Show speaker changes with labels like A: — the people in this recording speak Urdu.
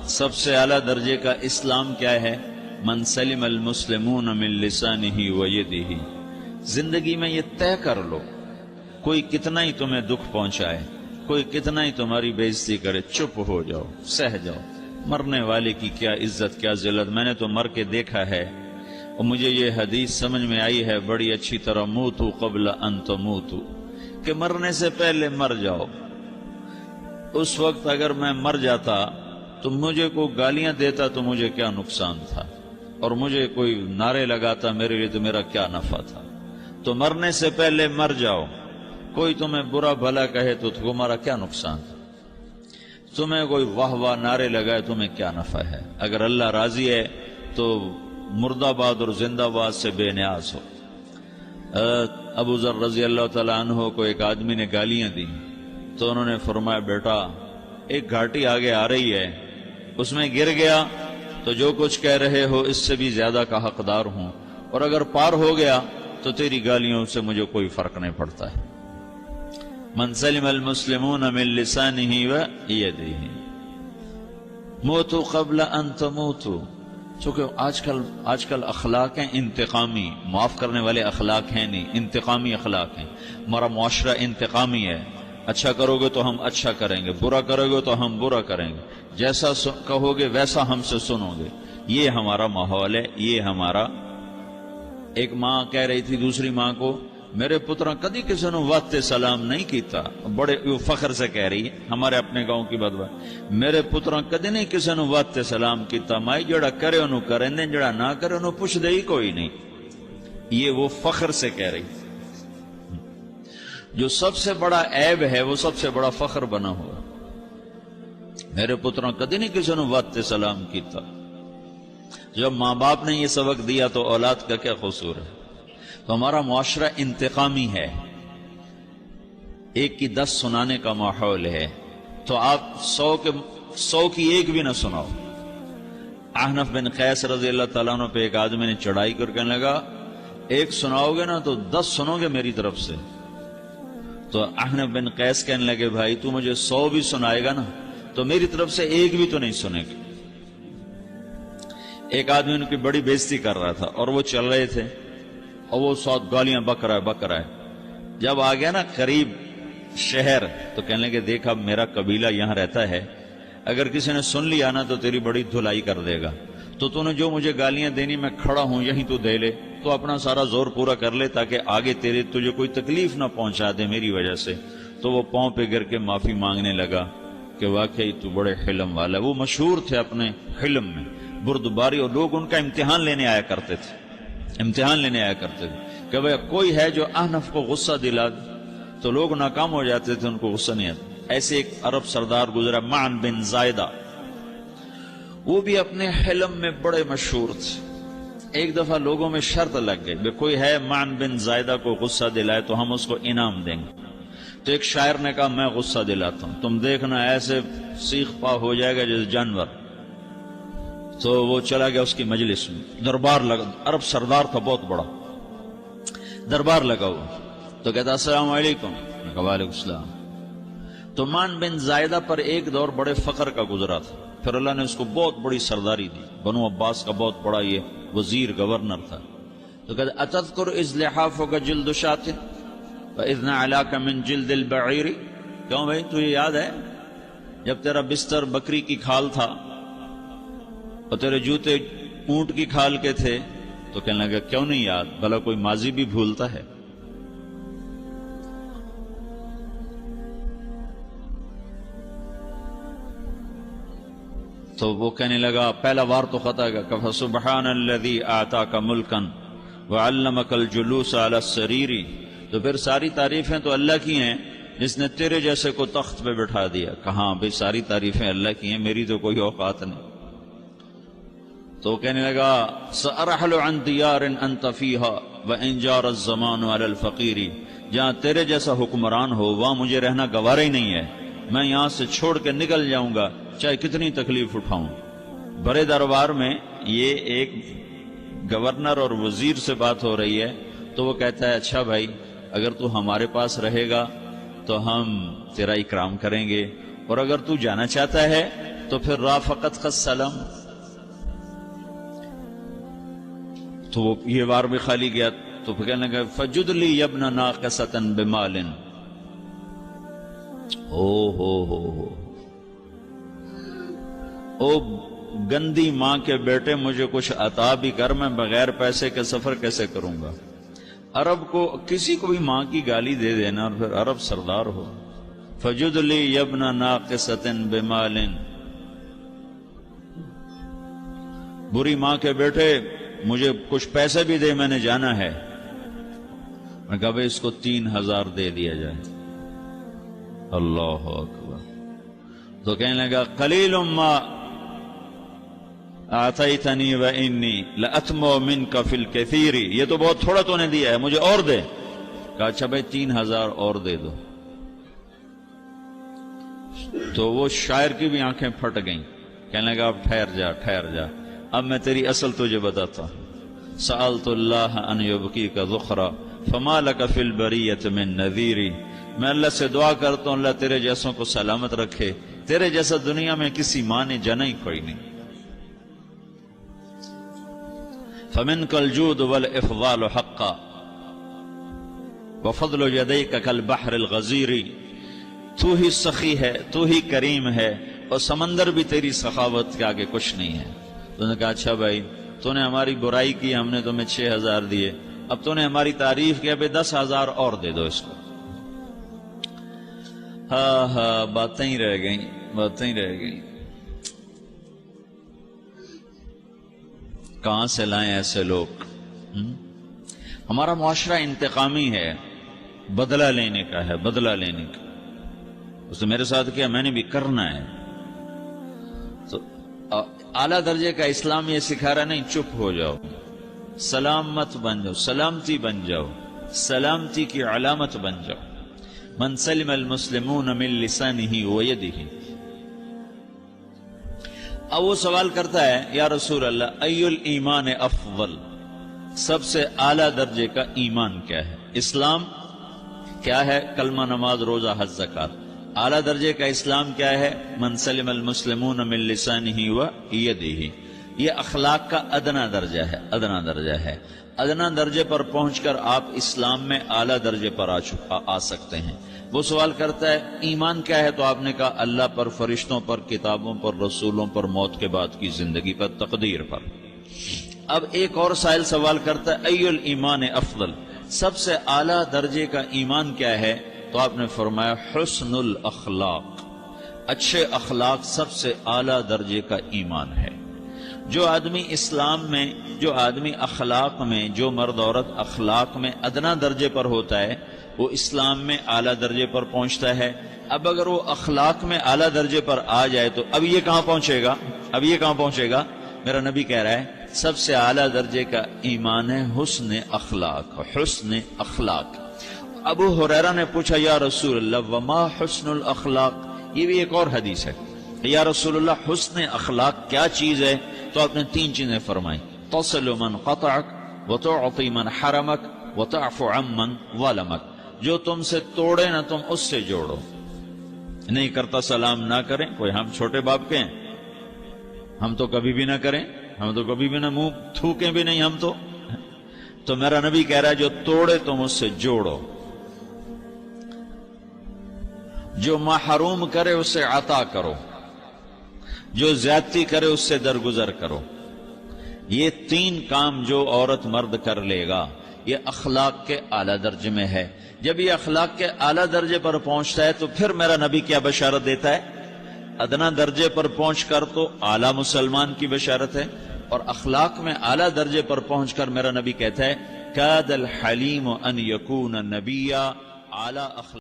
A: سب سے اعلیٰ درجے کا اسلام کیا ہے؟ من سلم المسلمون من لسانہ و یدہ. زندگی میں یہ طے کر لو، کوئی کتنا ہی تمہیں دکھ پہنچائے، کوئی کتنا ہی تمہاری بےعزتی کرے، چپ ہو جاؤ، سہ جاؤ. مرنے والے کی کیا عزت، کیا ذلت. میں نے تو مر کے دیکھا ہے اور مجھے یہ حدیث سمجھ میں آئی ہے بڑی اچھی طرح، موتو قبل ان تموتو، کہ مرنے سے پہلے مر جاؤ. اس وقت اگر میں مر جاتا تو مجھے کوئی گالیاں دیتا تو مجھے کیا نقصان تھا، اور مجھے کوئی نعرے لگاتا میرے لیے تو میرا کیا نفع تھا. تو مرنے سے پہلے مر جاؤ. کوئی تمہیں برا بھلا کہے تو تمہارا کیا نقصان تھا، تمہیں کوئی واہ واہ نعرے لگائے تمہیں کیا نفع ہے. اگر اللہ راضی ہے تو مردہ باد اور زندہ باد سے بے نیاز ہو. ابو ذر رضی اللہ تعالیٰ عنہ کو ایک آدمی نے گالیاں دی تو انہوں نے فرمایا بیٹا ایک گھاٹی آگے آ رہی ہے، اس میں گر گیا تو جو کچھ کہہ رہے ہو اس سے بھی زیادہ کا حقدار ہوں، اور اگر پار ہو گیا تو تیری گالیوں سے مجھے کوئی فرق نہیں پڑتا ہے. من سلم المسلمون من لسانہ و یدہ موتوا قبل ان تموتوا. چونکہ آج کل اخلاق ہیں انتقامی، معاف کرنے والے اخلاق ہیں نہیں، انتقامی اخلاق ہیں. ہمارا معاشرہ انتقامی ہے. اچھا کرو گے تو ہم اچھا کریں گے، برا کرو گے تو ہم برا کریں گے، جیسا کہو گے ویسا ہم سے سنو گے. یہ ہمارا ماحول ہے، یہ ہمارا. ایک ماں کہہ رہی تھی دوسری ماں کو، میرے پترا کدی کسی نے واسطے سلام نہیں کیتا. بڑے فخر سے کہہ رہی ہے، ہمارے اپنے گاؤں کی بات. میرے پترا کدی نہیں کسی نے واسطے سلام کیتا، مائی جڑا کرے انہوں کریں دیں، جڑا نہ کرے انہوں پوچھ دے ہی کوئی نہیں. یہ وہ فخر سے کہہ رہی. جو سب سے بڑا عیب ہے وہ سب سے بڑا فخر بنا ہوا. میرے پترا کدی نہیں کسی نے واسطے سلام کیتا. جب ماں باپ نے یہ سبق دیا تو اولاد کا کیا قصور ہے. تو ہمارا معاشرہ انتقامی ہے، ایک کی 10 سنانے کا ماحول ہے. تو آپ 100 کی ایک بھی نہ سناؤ. احنف بن قیس رضی اللہ تعالیٰ عنہ پہ ایک آدمی نے چڑھائی کر کہنے لگا ایک سناؤ گے نا تو 10 سنو گے میری طرف سے. تو احنف بن قیس کہنے لگے بھائی تو مجھے 100 بھی سنائے گا نا تو میری طرف سے ایک بھی تو نہیں سنے گا. ایک آدمی ان کی بڑی بےزتی کر رہا تھا اور وہ چل رہے تھے اور وہ 100 گالیاں بک رہا ہے. جب آ گیا نا قریب شہر تو کہنے لگے دیکھ اب میرا قبیلہ یہاں رہتا ہے، اگر کسی نے سن لیا نا تو تیری بڑی دھلائی کر دے گا. تو نے جو مجھے گالیاں دینی میں کھڑا ہوں یہیں تو دے لے، تو اپنا سارا زور پورا کر لے تاکہ آگے تجھے کوئی تکلیف نہ پہنچا دے میری وجہ سے. تو وہ پاؤں پہ گر کے معافی مانگنے لگا کہ واقعی تو بڑے حلم والا. وہ مشہور تھے اپنے حلم میں، بردباری، اور لوگ ان کا امتحان لینے آیا کرتے تھے کہ بھئی کوئی ہے جو احنف کو غصہ دلا دے. تو لوگ ناکام ہو جاتے تھے، ان کو غصہ نہیں آتا. ایسے ایک عرب سردار گزرا معن بن زائدہ، وہ بھی اپنے حلم میں بڑے مشہور تھے. ایک دفعہ لوگوں میں شرط لگ گئی کوئی ہے معن بن زائدہ کو غصہ دلائے تو ہم اس کو انعام دیں گے. تو ایک شاعر نے کہا میں غصہ دلاتا ہوں، تم دیکھنا ایسے سیخ پا ہو جائے گا جیسے جانور. تو وہ چلا گیا اس کی مجلس میں، دربار لگا، عرب سردار تھا بہت بڑا، دربار لگا ہوا. تو کہتا السلام علیکم. وعلیکم السلام. تو معن بن زائدہ پر ایک دور بڑے فقر کا گزرا تھا، پھر اللہ نے اس کو بہت بڑی سرداری دی. بنو عباس کا بہت بڑا یہ وزیر گورنر تھا. تو کہتا اتذکر اذ لحافک جلد شاۃ واذ نعلاک من جلد البعیر. کیوں بھائی تجھے یاد ہے جب تیرا بستر بکری کی کھال تھا اور تیرے جوتے اونٹ کی کھال کے تھے؟ تو کہنے لگا کیوں نہیں یاد، بھلا کوئی ماضی بھی بھولتا ہے. تو وہ کہنے لگا پہلا وار تو خطا گا کہ فسبحان الذی اعطاک ملکا وعلمک الجلوس علی السریر. تو پھر ساری تعریفیں تو اللہ کی ہیں جس نے تیرے جیسے کو تخت پہ بٹھا دیا. کہاں بھئی ساری تعریفیں اللہ کی ہیں، میری تو کوئی اوقات نہیں. تو کہنے لگا سأرحل عن دیار انت فیہا وان جار الزمان علی الفقیر. جہاں تیرے جیسا حکمران ہو وہاں مجھے رہنا گوارا ہی نہیں ہے، میں یہاں سے چھوڑ کے نکل جاؤں گا چاہے کتنی تکلیف اٹھاؤں. بڑے دربار میں یہ ایک گورنر اور وزیر سے بات ہو رہی ہے. تو وہ کہتا ہے اچھا بھائی اگر تو ہمارے پاس رہے گا تو ہم تیرا اکرام کریں گے، اور اگر تو جانا چاہتا ہے تو پھر رافقت کا سلام، تو وہ یہ وار بھی خالی گیا، تو پھر کہنے لگا فجد لی یبن ناقصۃ بمال، او گندی ماں کے بیٹے مجھے کچھ عطا بھی کر، میں بغیر پیسے کے سفر کیسے کروں گا؟ عرب کو کسی کو بھی ماں کی گالی دے دینا اور پھر عرب سردار ہو۔ فجد لی یبن ناقصۃ بمال، بری ماں کے بیٹے مجھے کچھ پیسے بھی دے، میں نے جانا ہے۔ میں کہا بھئی اس کو 3000 دے دیا جائے۔ اللہ اکبر۔ تو کہنے لگا قلیل ما اعطیتنی وانی لاتمو منک فی الکثیر، یہ تو بہت تھوڑا تو نے دیا ہے، مجھے اور دے۔ کہا اچھا بھئی 3000 اور دے دو۔ تو وہ شاعر کی بھی آنکھیں پھٹ گئیں، کہنے لگا اب ٹھہر جا ٹھہر جا، اب میں تیری اصل تجھے بتاتا ہوں۔ سألت اللہ ان یبقیک ذخرا فما لک فی البریۃ من نذیر، میں اللہ سے دعا کرتا ہوں اللہ تیرے جیسوں کو سلامت رکھے، تیرے جیسا دنیا میں کسی ماں نے جنا ہی کوئی نہیں۔ فمنک الجود والافضال حقا وفضل یدیک کالبحر الغزیر، تو ہی سخی ہے، تو ہی کریم ہے، اور سمندر بھی تیری سخاوت کے آگے کچھ نہیں ہے۔ تو نے کہا اچھا بھائی تو نے ہماری برائی کی، ہم نے تمہیں 6000 دیے، اب تو نے ہماری تعریف کیا، بھائی 10,000 اور دے دو اس کو۔ ہاں باتیں ہی رہ گئیں، باتیں ہی رہ گئیں۔ کہاں سے لائیں ایسے لوگ؟ ہمارا معاشرہ انتقامی ہے، بدلہ لینے کا ہے، بدلہ لینے کا۔ اس نے میرے ساتھ کیا، میں نے بھی کرنا ہے۔ تو اعلیٰ درجے کا اسلام یہ سکھا رہا نہیں چپ ہو جاؤ، سلامت بن جاؤ، سلامتی بن جاؤ، سلامتی کی علامت بن جاؤ۔ من سلم المسلمون من لسانہ ویدہ۔ اب وہ سوال کرتا ہے یا رسول اللہ ای الایمان افضل، سب سے اعلیٰ درجے کا ایمان کیا ہے؟ اسلام کیا ہے؟ کلمہ، نماز، روزہ، حج، زکوٰۃ۔ اعلیٰ درجے کا اسلام کیا ہے؟ من سلم المسلمون من لسانہ ویدہ۔ یہ اخلاق کا ادنا درجہ ہے، ادنا درجہ ہے۔ ادنا درجے پر پہنچ کر آپ اسلام میں اعلیٰ درجے پر آ سکتے ہیں۔ وہ سوال کرتا ہے ایمان کیا ہے؟ تو آپ نے کہا اللہ پر، فرشتوں پر، کتابوں پر، رسولوں پر، موت کے بعد کی زندگی پر، تقدیر پر۔ اب ایک اور سائل سوال کرتا ہے ای الایمان افضل، سب سے اعلیٰ درجے کا ایمان کیا ہے؟ تو آپ نے فرمایا حسن الاخلاق، اچھے اخلاق سب سے اعلیٰ درجے کا ایمان ہے۔ جو آدمی اسلام میں، جو آدمی اخلاق میں، جو مرد عورت اخلاق میں ادنا درجے پر ہوتا ہے وہ اسلام میں اعلیٰ درجے پر پہنچتا ہے۔ اب اگر وہ اخلاق میں اعلیٰ درجے پر آ جائے تو اب یہ کہاں پہنچے گا؟ اب یہ کہاں پہنچے گا؟ میرا نبی کہہ رہا ہے سب سے اعلیٰ درجے کا ایمان ہے حسن اخلاق، حسن اخلاق۔ ابو ہریرہ نے پوچھا یا رسول اللہ وما حسن الاخلاق، یہ بھی ایک اور حدیث ہے، یا رسول اللہ حسن اخلاق کیا چیز ہے؟ تو آپ نے 3 چیزیں فرمائیں، تصل من قطعک وتعطی من حرمک وتعفو عمن ظلمک، جو تم سے توڑے نہ تم اس سے جوڑو۔ نہیں کرتا سلام نہ کریں، کوئی ہم چھوٹے باپ کے ہیں، ہم تو کبھی بھی نہ کریں، ہم تو کبھی بھی نہ منہ تھوکیں بھی نہیں، ہم تو میرا نبی کہہ رہا ہے جو توڑے تم اس سے جوڑو، جو محروم کرے اس سے عطا کرو، جو زیادتی کرے اس سے درگزر کرو۔ یہ 3 کام جو عورت مرد کر لے گا یہ اخلاق کے اعلیٰ درجے میں ہے۔ جب یہ اخلاق کے اعلیٰ درجے پر پہنچتا ہے تو پھر میرا نبی کیا بشارت دیتا ہے؟ ادنا درجے پر پہنچ کر تو اعلیٰ مسلمان کی بشارت ہے، اور اخلاق میں اعلیٰ درجے پر پہنچ کر میرا نبی کہتا ہے کاد الحلیم ان یکون نبیا، اعلیٰ اخلاق